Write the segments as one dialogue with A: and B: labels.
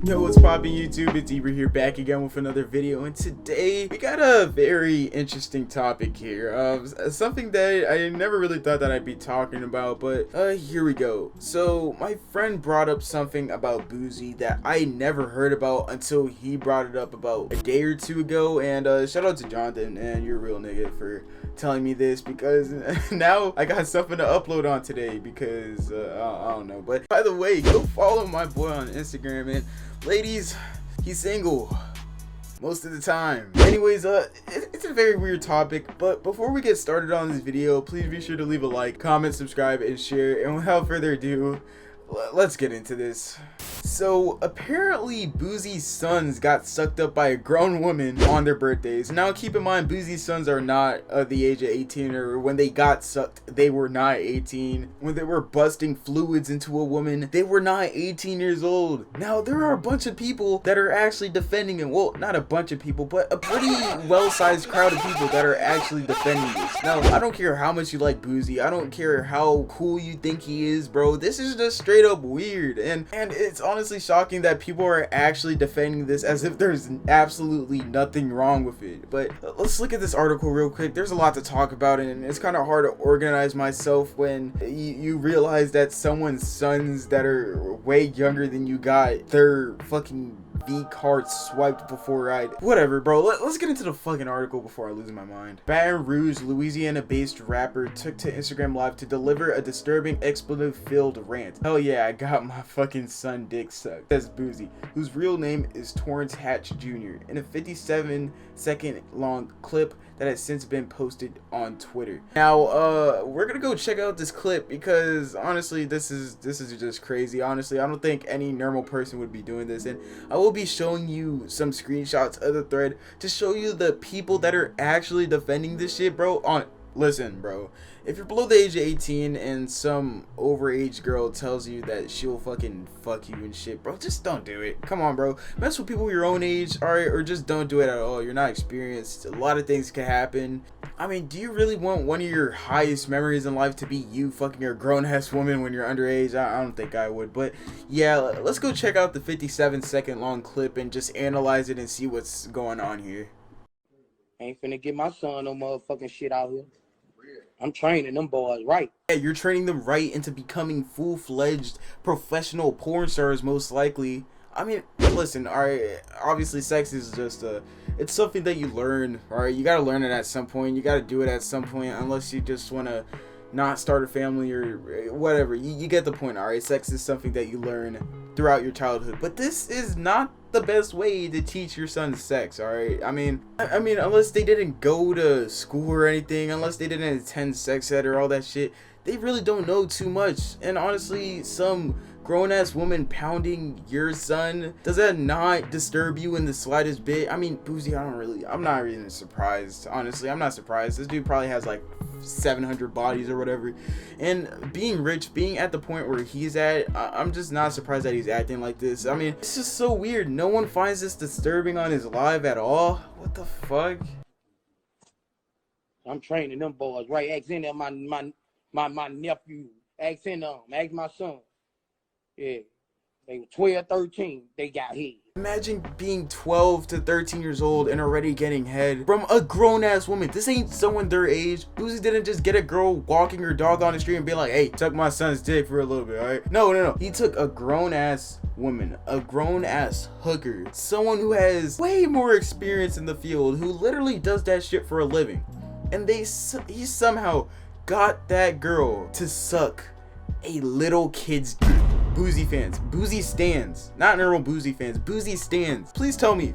A: Yo, what's poppin' YouTube? It's Ebra here, back again with another video, and today we got a very interesting topic here. Something that I never really thought that I'd be talking about, but here we go. So my friend brought up something about Boosie that I never heard about until he brought it up about a day or two ago, and shout out to Jonathan, and you're a real nigga for telling me this, because now I got something to upload on today, because I don't know. But by the way, go follow my boy on Instagram, and ladies, he's single most of the time. Anyways, it's a very weird topic, but before we get started on this video, please be sure to leave a like, comment, subscribe, and share. And without further ado, let's get into this. So apparently Boosie's sons got sucked up by a grown woman on their birthdays. Now keep in mind, Boosie's sons are not the age of 18, or when they got sucked, they were not 18. When they were busting fluids into a woman, they were not 18 years old. Now there are a bunch of people that are actually defending it. Well, not a bunch of people, but a pretty well-sized crowd of people that are actually defending this. Now, I don't care how much you like Boosie. I don't care how cool you think he is, bro. This is just straight up weird, and it's honestly shocking that people are actually defending this as if there's absolutely nothing wrong with it. But let's look at this article real quick. There's a lot to talk about, and it's kind of hard to organize myself when you realize that someone's sons that are way younger than you got their fucking V card swiped before whatever, bro. Let's get into the fucking article before I lose my mind. Baton Rouge, Louisiana-based rapper took to Instagram Live to deliver a disturbing expletive-filled rant. Hell yeah, I got my fucking son dick sucked. That's Boosie, whose real name is Torrance Hatch Jr. in a 57-second long clip that has since been posted on Twitter. Now, we're gonna go check out this clip because honestly, this is just crazy. Honestly, I don't think any normal person would be doing this, and I will be showing you some screenshots of the thread to show you the people that are actually defending this shit, bro. Listen, bro, if you're below the age of 18 and some overage girl tells you that she'll fucking fuck you and shit, bro, just don't do it. Come on, bro. Mess with people your own age, alright, or just don't do it at all. You're not experienced. A lot of things can happen. I mean, do you really want one of your highest memories in life to be you fucking a grown-ass woman when you're underage? I don't think I would, but yeah, let's go check out the 57-second long clip and just analyze it and see what's going on here.
B: Ain't finna get my son no motherfucking shit out here. I'm training them boys right.
A: Yeah, you're training them right into becoming full-fledged professional porn stars, most likely. I mean, listen, alright, obviously sex is just it's something that you learn, alright? You gotta learn it at some point. You gotta do it at some point, unless you just wanna not start a family or whatever. You get the point, alright? Sex is something that you learn throughout your childhood, but this is not the best way to teach your son sex, alright? I mean, unless they didn't go to school or anything, unless they didn't attend sex ed or all that shit, they really don't know too much. And honestly, some grown-ass woman pounding your son, does that not disturb you in the slightest bit? I mean, Boosie, I'm not really surprised. Honestly, I'm not surprised. This dude probably has like 700 bodies or whatever, and being rich, being at the point where he's at, I'm just not surprised that he's acting like this. I mean, it's just so weird. No one finds this disturbing on his live at all. What the fuck?
B: I'm training them boys right. Ask in there my nephew. Ask in them. Ask my son. Yeah, they were 12, 13. They got head.
A: Imagine being 12 to 13 years old and already getting head from a grown-ass woman. This ain't someone their age. Boosie didn't just get a girl walking her dog on the street and be like, hey, suck my son's dick for a little bit, alright? No. He took a grown-ass woman, a grown-ass hooker, someone who has way more experience in the field, who literally does that shit for a living. And he somehow got that girl to suck a little kid's dick. Boosie fans, Boosie stands, not normal Boosie fans, Boosie stands. Please tell me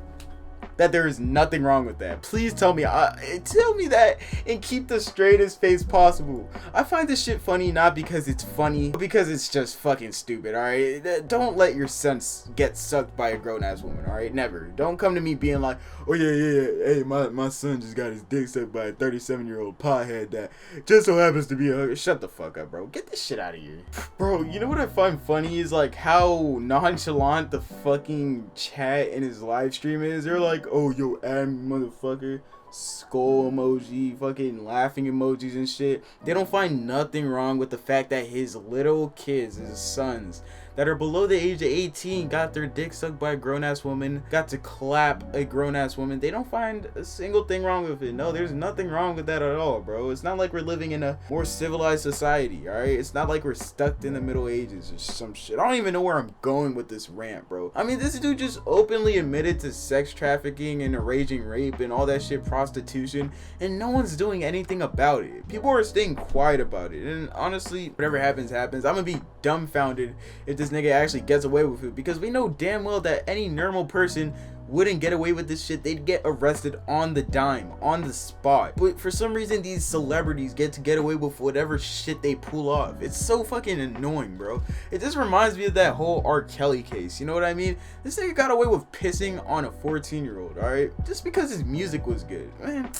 A: that there is nothing wrong with that. Please tell me that and keep the straightest face possible. I find this shit funny not because it's funny, but because it's just fucking stupid, alright? Don't let your son get sucked by a grown-ass woman, alright? Never. Don't come to me being like, oh yeah, hey, my son just got his dick sucked by a 37-year-old pothead that just so happens to be a hooker. Shut the fuck up, bro. Get this shit out of here. Bro, you know what I find funny is like how nonchalant the fucking chat in his live stream is. They're like, oh yo, motherfucker, skull emoji, fucking laughing emojis and shit. They don't find nothing wrong with the fact that his little kids, his sons, that are below the age of 18 got their dick sucked by a grown-ass woman, got to clap a grown-ass woman. They don't find a single thing wrong with it. No, there's nothing wrong with that at all, bro. It's not like we're living in a more civilized society, all right? It's not like we're stuck in the Middle Ages or some shit. I don't even know where I'm going with this rant, bro. I mean, this dude just openly admitted to sex trafficking and raging rape and all that shit, prostitution, and no one's doing anything about it. People are staying quiet about it, and honestly, whatever happens, happens. I'm gonna be dumbfounded if this nigga actually gets away with it, because we know damn well that any normal person wouldn't get away with this shit. They'd get arrested on the dime, on the spot. But for some reason, these celebrities get away with whatever shit they pull off. It's so fucking annoying, bro. It just reminds me of that whole R. Kelly case, you know what I mean? This nigga got away with pissing on a 14-year-old, alright? Just because his music was good. Man,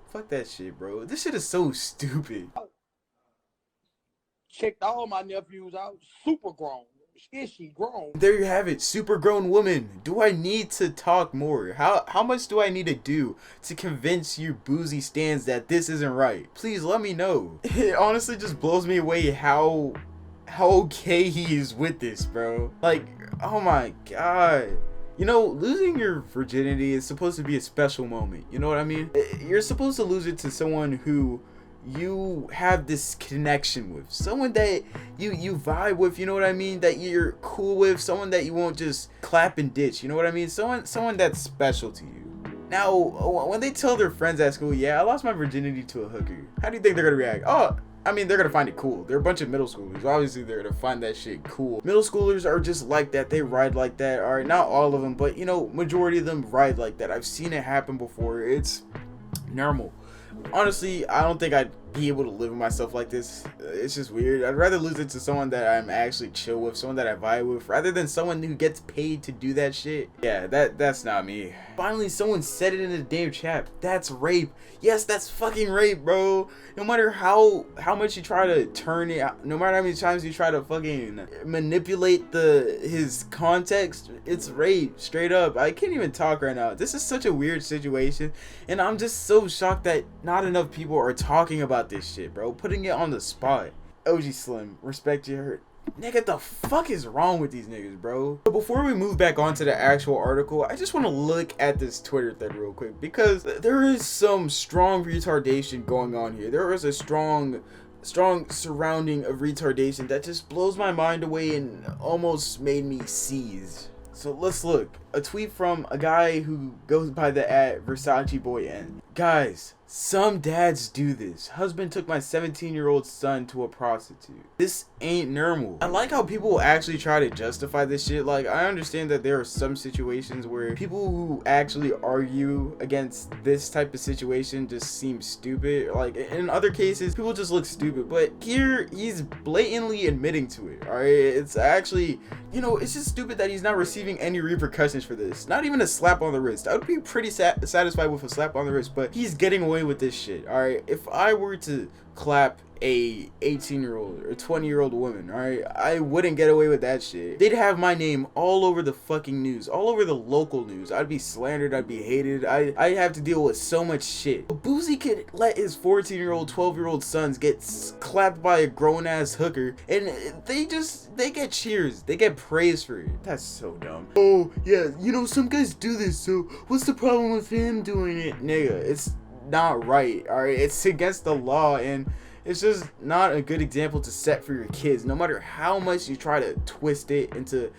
A: fuck that shit, bro. This shit is so stupid.
B: Checked all my nephews out, super grown. Is she grown?
A: There you have it, super grown woman. Do I need to talk more? How much do I need to do to convince you Boosie stands that this isn't right? Please let me know. It honestly just blows me away how okay he is with this, bro. Like, oh my god. You know, losing your virginity is supposed to be a special moment. You know what I mean? You're supposed to lose it to someone who you have this connection with, someone that you vibe with, you know what I mean, that you're cool with, someone that you won't just clap and ditch, you know what I mean, someone that's special to you. Now, when they tell their friends at school, yeah, I lost my virginity to a hooker, how do you think they're gonna react? Oh, I mean, they're gonna find it cool. They're a bunch of middle schoolers. Obviously, they're gonna find that shit cool. Middle schoolers are just like that. They ride like that. All right, not all of them, but you know, majority of them ride like that. I've seen it happen before. It's normal. Honestly, I don't think I'd be able to live with myself like this. It's just weird. I'd rather lose it to someone that I'm actually chill with, someone that I vibe with, rather than someone who gets paid to do that shit. Yeah, that's not me. Finally, someone said it in the damn chat. That's rape. Yes, that's fucking rape, bro. No matter how much you try to turn it, no matter how many times you try to fucking manipulate his context, it's rape, straight up. I can't even talk right now. This is such a weird situation, and I'm just so shocked that not enough people are talking about this shit, bro. Putting it on the spot. OG Slim, respect your hurt. Nigga, the fuck is wrong with these niggas, bro? But before we move back onto the actual article, I just want to look at this Twitter thread real quick, because there is some strong retardation going on here. There is a strong surrounding of retardation that just blows my mind away and almost made me seize. So let's look. A tweet from a guy who goes by the @VersaceBoyN. Guys, some dads do this. Husband took my 17-year-old son to a prostitute. This ain't normal. I like how people actually try to justify this shit. Like, I understand that there are some situations where people who actually argue against this type of situation just seem stupid. Like, in other cases, people just look stupid. But here, he's blatantly admitting to it, alright? It's actually, you know, it's just stupid that he's not receiving any repercussions for this. Not even a slap on the wrist. I would be pretty satisfied with a slap on the wrist, but he's getting away with this shit, alright? If I were to clap a 18-year-old or 20-year-old woman, alright, I wouldn't get away with that shit. They'd have my name all over the fucking news, all over the local news. I'd be slandered, I'd be hated, I'd have to deal with so much shit. But Boosie could let his 14-year-old, 12-year-old sons get clapped by a grown-ass hooker, and they get cheers, they get praise for it. That's so dumb. Oh, yeah, you know, some guys do this, so what's the problem with him doing it? Nigga, it's not right, alright? It's against the law, and it's just not a good example to set for your kids, no matter how much you try to twist it into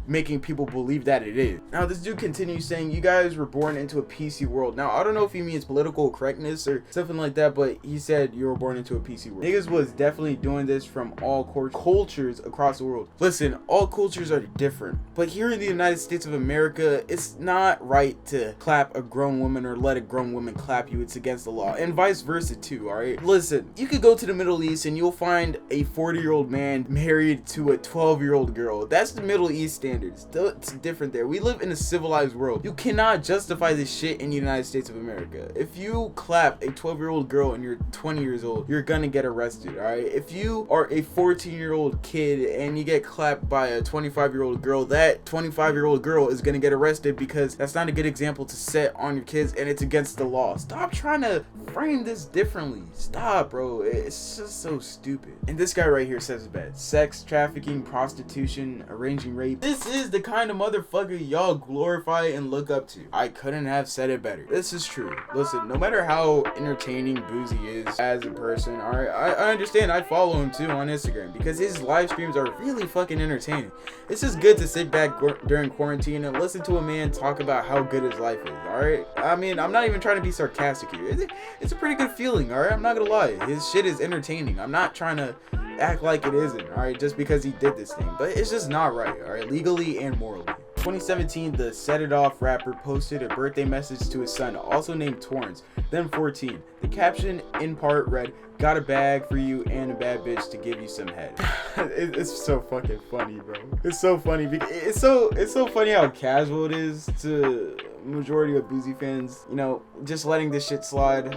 A: making people believe that it is. Now, this dude continues saying, you guys were born into a PC world. Now, I don't know if he means political correctness or something like that, but he said you were born into a PC world. Niggas was definitely doing this from all cultures across the world. Listen, all cultures are different, but here in the United States of America, it's not right to clap a grown woman or let a grown woman clap you. It's against the law, and vice versa too, alright? Listen, you could go to the Middle East and you'll find a 40-year-old man married to a 12-year-old girl. That's the Middle East standard. standards. It's different there. We live in a civilized world. You cannot justify this shit in the United States of America. If you clap a 12-year-old girl and you're 20 years old, you're gonna get arrested, alright? If you are a 14-year-old kid and you get clapped by a 25-year-old girl, that 25-year-old girl is gonna get arrested because that's not a good example to set on your kids and it's against the law. Stop trying to frame this differently. Stop, bro. It's just so stupid. And this guy right here says it best. Sex, trafficking, prostitution, arranging rape. This is the kind of motherfucker y'all glorify and look up to. I couldn't have said it better. This is true. Listen, no matter how entertaining Boosie is as a person, alright, I understand. I follow him too on Instagram because his live streams are really fucking entertaining. It's just good to sit back during quarantine and listen to a man talk about how good his life is, alright? I mean, I'm not even trying to be sarcastic here. It's a pretty good feeling, alright? I'm not gonna lie. His shit is entertaining. I'm not trying to act like it isn't, alright? Just because he did this thing. But it's just not right, alright? Legally and morally. 2017, the Set It Off rapper posted a birthday message to his son, also named Torrance, then 14. The caption in part read, "Got a bag for you and a bad bitch to give you some head." It's so fucking funny, bro. It's so funny because it's so funny how casual it is to majority of Boosie fans, you know, just letting this shit slide.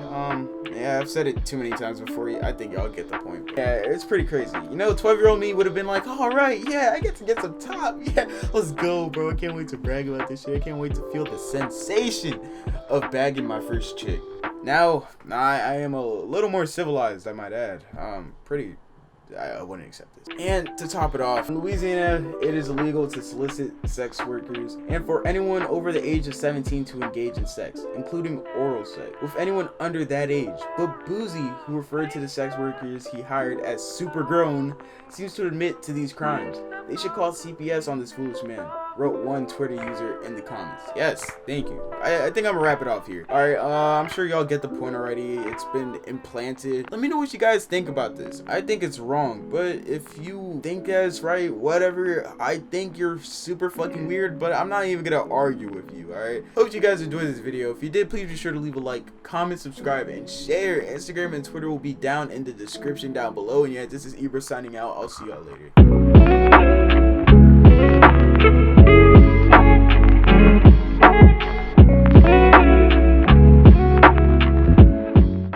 A: Yeah, I've said it too many times before. I think y'all get the point. Yeah, it's pretty crazy. You know, 12-year-old me would have been like, all right, yeah, I get to get some top. Yeah, let's go, bro. I can't wait to brag about this shit. I can't wait to feel the sensation of bagging my first chick. Now, I am a little more civilized, I might add. I wouldn't accept this. And to top it off, in Louisiana, it is illegal to solicit sex workers and for anyone over the age of 17 to engage in sex, including oral sex, with anyone under that age. But Boosie, who referred to the sex workers he hired as super grown, seems to admit to these crimes. They should call CPS on this foolish man, wrote one Twitter user in the comments. Yes, thank you. I think I'm gonna wrap it off here. Alright, I'm sure y'all get the point already. It's been implanted. Let me know what you guys think about this. I think it's wrong, but if you think that's right, whatever. I think you're super fucking weird, but I'm not even gonna argue with you, alright? Hope you guys enjoyed this video. If you did, please be sure to leave a like, comment, subscribe, and share. Instagram and Twitter will be down in the description down below. And yeah, this is Ibra signing out. I'll see y'all later.